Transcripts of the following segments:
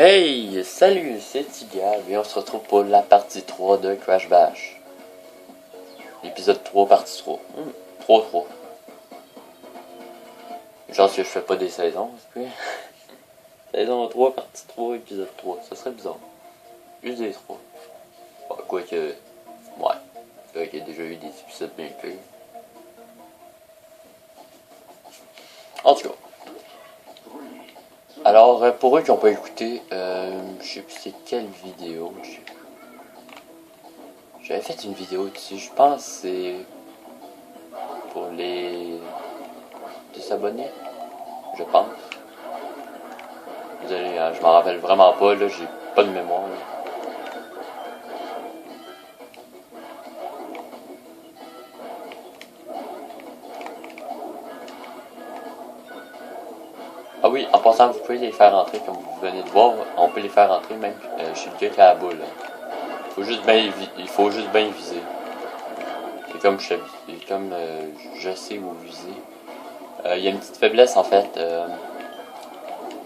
Hey, salut, c'est Tigal et on se retrouve pour la partie 3 de Crash Bash. L'épisode 3, partie 3. 3-3. Genre que je fais pas des saisons, c'est puis... Saison 3, partie 3, épisode 3. Ça serait bizarre. Juste des 3. Bon, quoique... Ouais. C'est vrai qu'il y a déjà eu des épisodes bien pires. En tout cas. Alors, pour eux qui n'ont pas écouté, je sais plus c'est quelle vidéo. J'avais fait une vidéo dessus, je pense que c'est pour les abonnés, je pense. Désolé, je m'en rappelle vraiment pas, là, j'ai pas de mémoire. Là. Ah oui, en passant, vous pouvez les faire entrer, comme vous venez de voir, on peut les faire entrer même chez le gars qui a la boule. Il faut juste bien viser. Et comme je sais où viser. Il y a une petite faiblesse en fait.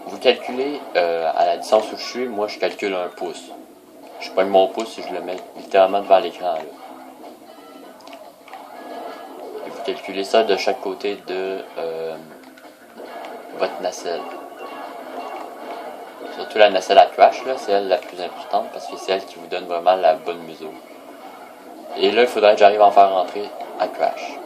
Vous calculez à la distance où je suis, moi je calcule 1 pouce. Je prends mon pouce et je le mets littéralement devant l'écran. Là. Et vous calculez ça de chaque côté de votre nacelle. Surtout la nacelle à crash, là, c'est elle la plus importante parce que c'est elle qui vous donne vraiment la bonne mesure. Et là, il faudrait que j'arrive à en faire rentrer à crash.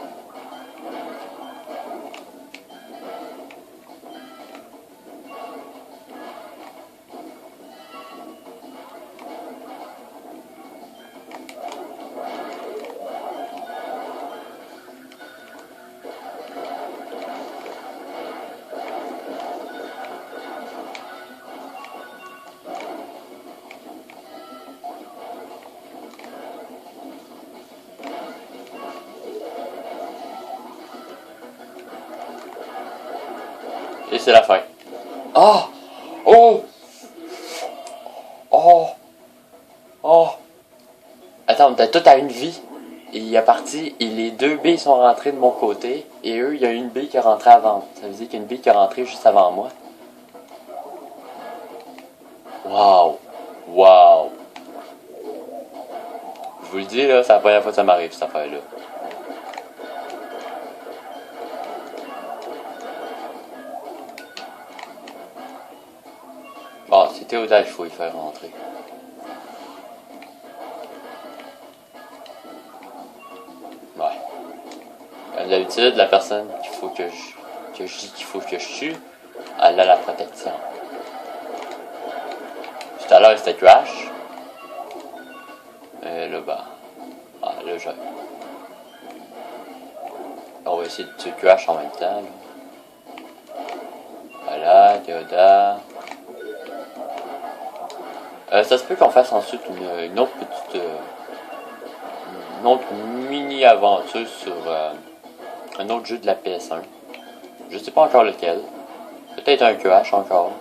Et c'est la fin. Oh! Oh! Oh! Oh! Attends, on était tout à une vie. Et il est parti, et les 2 billes sont rentrées de mon côté, et eux, il y a une bille qui est rentrée avant. Ça veut dire qu'il y a une bille qui est rentrée juste avant moi. Wow! Wow! Je vous le dis, là, c'est la première fois que ça m'arrive, cette affaire-là. Bon, c'était Théodore, il faut y faire rentrer. Ouais. Comme d'habitude, la personne qu'il faut que je dis qu'il faut que je tue, elle a la protection. Tout à l'heure, c'était Crash. Et là, bah... Ah, là, j'ai... On va essayer de tuer Crash en même temps, là. Voilà, Théodore. Ça se peut qu'on fasse ensuite une autre petite... une autre mini-aventure sur un autre jeu de la PS1. Je sais pas encore lequel. Peut-être un Crash encore.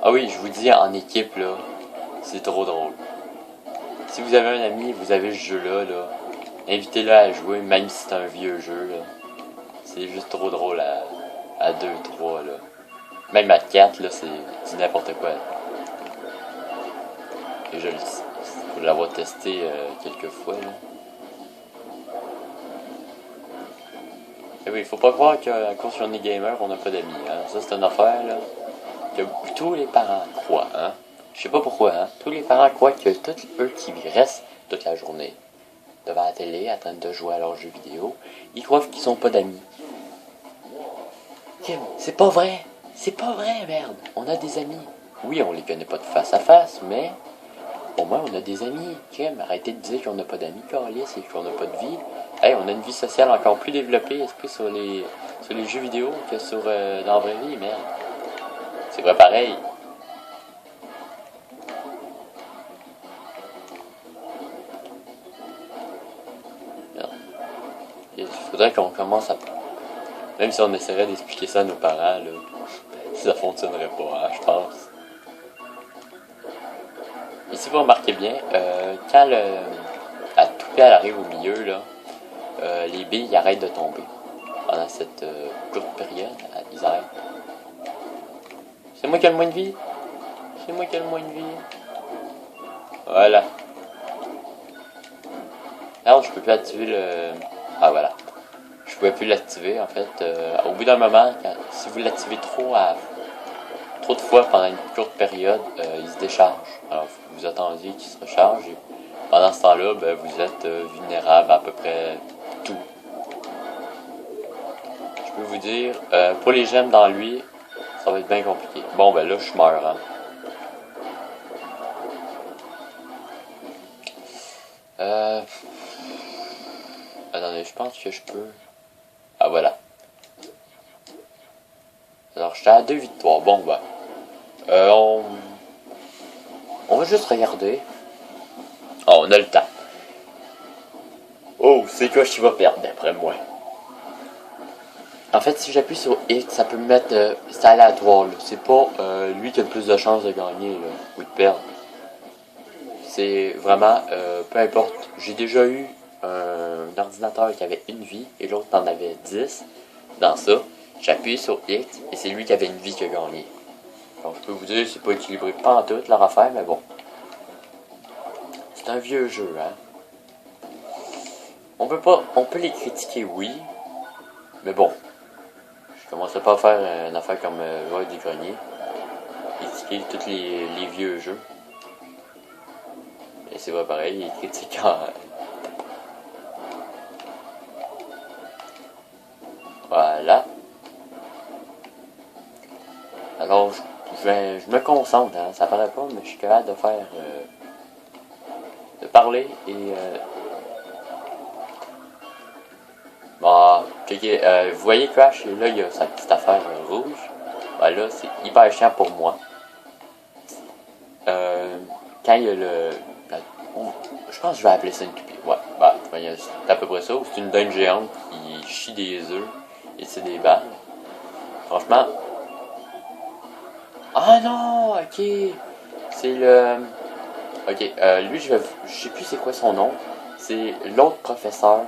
Ah oui, je vous dis, en équipe, là, c'est trop drôle. Si vous avez un ami, vous avez ce jeu-là, là, invitez-le à jouer, même si c'est un vieux jeu, là. C'est juste trop drôle à 2, 3, là. Même à 4, là, c'est n'importe quoi. Et je le dis, pour l'avoir testé quelques fois, là. Et oui, faut pas croire qu'à cause qu'on est gamer, on n'a pas d'amis, hein. Ça, c'est une affaire, là, que tous les parents croient, hein. Je sais pas pourquoi, hein. Tous les parents croient que tous eux qui restent toute la journée devant la télé, en train de jouer à leurs jeux vidéo, ils croient qu'ils sont pas d'amis. Kim, c'est pas vrai. C'est pas vrai, merde. On a des amis. Oui, on les connaît pas de face à face, mais au moins on a des amis. Kim, arrêtez de dire qu'on n'a pas d'amis, Carlis, et qu'on n'a pas de vie. Hey, on a une vie sociale encore plus développée, esprit, sur les jeux vidéo que dans la vraie vie, merde. C'est vrai pareil. Merde. Il faudrait qu'on commence à... Même si on essaierait d'expliquer ça à nos parents, là, ça fonctionnerait pas, hein, je pense. Et si vous remarquez bien, quand la toupie elle arrive au milieu, là, les billes arrêtent de tomber pendant cette courte période, ils arrêtent. C'est moi qui ai le moins de vie. C'est moi qui ai le moins de vie. Voilà. Alors, je peux plus activer le... Ah, voilà. Je pouvais plus l'activer, en fait. Au bout d'un moment, si vous l'activez trop de fois pendant une courte période, il se décharge. Alors, vous attendiez qu'il se recharge. Et pendant ce temps-là, ben, vous êtes vulnérable à peu près tout. Je peux vous dire, pour les gemmes dans lui, ça va être bien compliqué. Bon, ben là, je meurs. Hein. Attendez, je pense que je peux... Ah, voilà. Alors, j'étais à 2 victoires. Bon, ben... on va juste regarder. Oh, on a le temps. Oh, c'est quoi qui va perdre, d'après moi? En fait, si j'appuie sur X, ça peut me mettre... c'est aléatoire, là. C'est pas lui qui a le plus de chances de gagner, là, ou de perdre. C'est vraiment... peu importe. J'ai déjà eu un ordinateur qui avait une vie et l'autre en avait 10. Dans ça, j'appuie sur X et c'est lui qui avait une vie qui a gagné. Donc, je peux vous dire, c'est pas équilibré pas en tout leur affaire, mais bon. C'est un vieux jeu, hein. On peut les critiquer, oui. Mais bon. Je commencerai pas à faire une affaire comme Void des Greniers. Critiquer tous les vieux jeux. Et c'est vrai pareil, ils critiquent en... Voilà. Alors, je me concentre, hein. Ça paraît pas, mais je suis capable de faire... de parler et... Bon, vous voyez Crash, là il y a sa petite affaire rouge. Ben là, c'est hyper chiant pour moi. Quand il y a le... je pense que je vais appeler ça une toupie. Ouais, bah, c'est à peu près ça. C'est une dingue géante qui chie des œufs et c'est des balles. Franchement... Ah non, ok. C'est le... Ok, lui, je sais plus c'est quoi son nom. C'est l'autre professeur.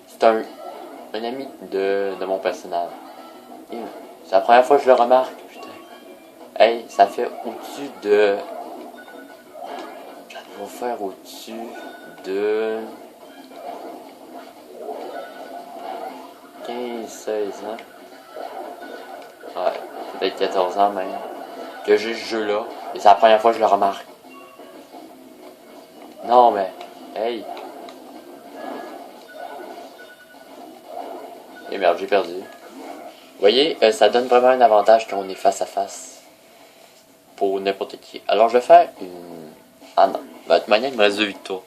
C'est un ami de mon personnage. C'est la première fois que je le remarque, putain. Hey, ça fait au-dessus de... Ça va faire au-dessus de... 15-16 ans. Ouais, peut-être 14 ans même. Que j'ai ce jeu-là. Et c'est la première fois que je le remarque. Non, mais... Hey. Et merde, j'ai perdu. Vous voyez, ça donne vraiment un avantage quand on est face à face. Pour n'importe qui. Alors, je vais faire une... Ah non. De toute manière, il me reste 2 victoires.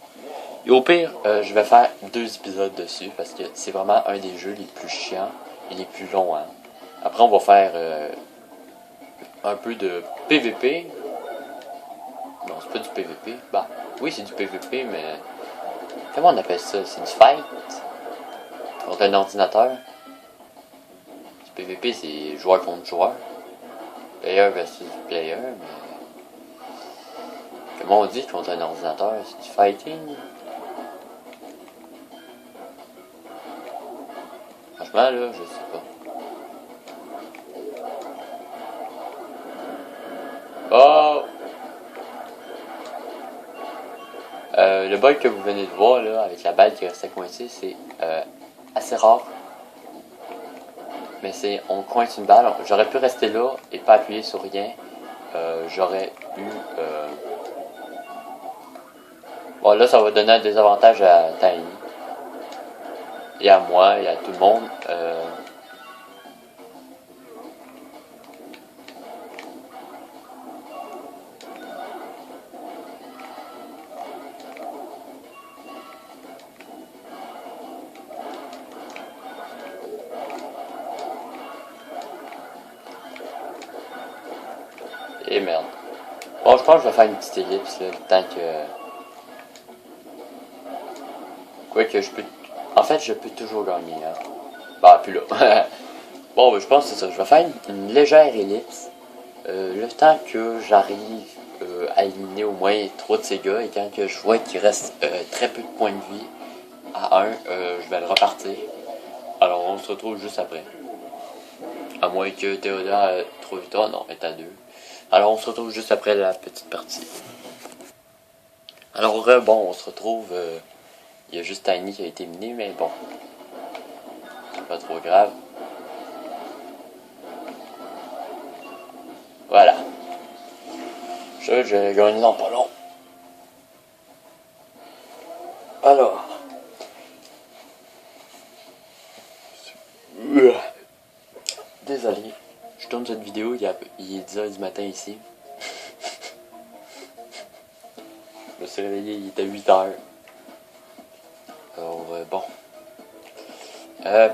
Et au pire, je vais faire 2 épisodes dessus. Parce que c'est vraiment un des jeux les plus chiants et les plus longs. Hein. Après, on va faire un peu de PVP. Non, c'est pas du PVP. Bah, oui, c'est du PVP, mais... Comment on appelle ça? C'est du fight? Contre un ordinateur? PVP, c'est joueur contre joueur. Player versus player, mais... Comment on dit contre un ordinateur? C'est du fighting? Franchement, là, je sais pas. Oh! Le bug que vous venez de voir, là, avec la balle qui restait coincée, c'est assez rare. Mais c'est, on coince une balle, j'aurais pu rester là et pas appuyer sur rien. J'aurais eu... Bon, là, ça va donner un désavantage à Tiny. Et à moi, et à tout le monde. Et merde. Bon, je pense que je vais faire une petite ellipse, là, le temps que... Quoique, je peux... En fait, je peux toujours gagner, hein. Bah, plus là. Bon, je pense que c'est ça. Je vais faire une légère ellipse. Le temps que j'arrive à éliminer au moins 3 de ces gars, et quand que je vois qu'il reste très peu de points de vie à 1, je vais le repartir. on se retrouve juste après. À moins que Théoda ait trop victoire, non, elle est à 2. Alors on se retrouve juste après la petite partie. Alors bon, on se retrouve, il y a juste Tiny qui a été miné, mais bon, c'est pas trop grave. Voilà. Je vais gagner dans pas long. Alors. Désolé. Je tourne cette vidéo, il est 10h du matin ici. Je me suis réveillé, il était 8h. Alors bon.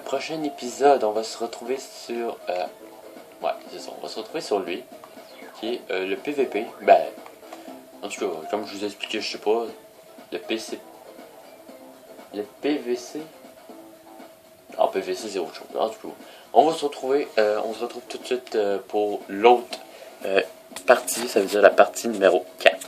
Prochain épisode, on va se retrouver sur... ouais, c'est ça. On va se retrouver sur lui. Qui est le PVP. Ben, en tout cas, comme je vous ai expliqué, je sais pas. Le PC... Le PVC... En PVC, c'est autre chose. En tout cas, on se retrouve tout de suite pour l'autre partie. Ça veut dire la partie numéro 4.